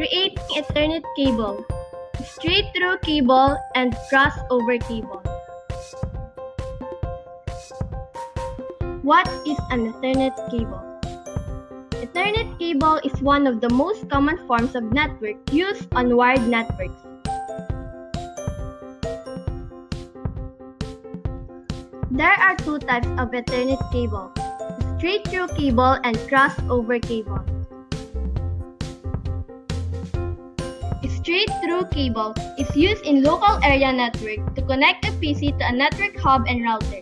Creating Ethernet cable, straight-through cable, and crossover cable. What is an Ethernet cable? Ethernet cable is one of the most common forms of network used on wired networks. There are two types of Ethernet cable, straight-through cable and crossover cable. Straight-through cable is used in local area network to connect a PC to a network hub and router.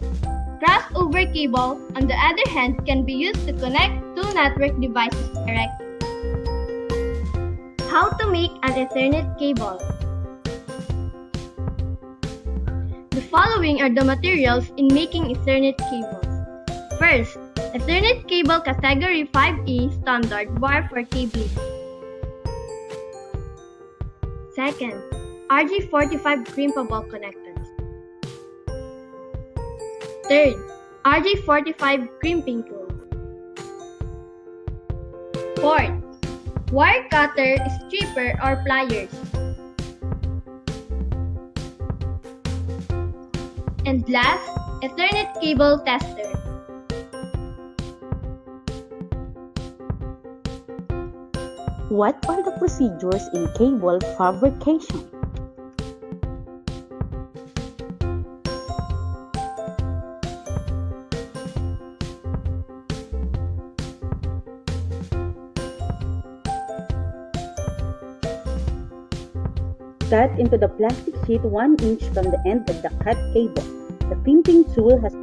Crossover cable, on the other hand, can be used to connect two network devices directly. How to make an Ethernet cable? The following are the materials in making Ethernet cables. First, Ethernet cable category 5E standard wire for cabling. Second, RJ45 crimpable connectors. Third, RJ45 crimping tool. Fourth, wire cutter, stripper, or pliers. And last, Ethernet cable tester. What are the procedures in cable fabrication? Cut into the plastic sheet 1 inch from the end of the cut cable. The crimping tool has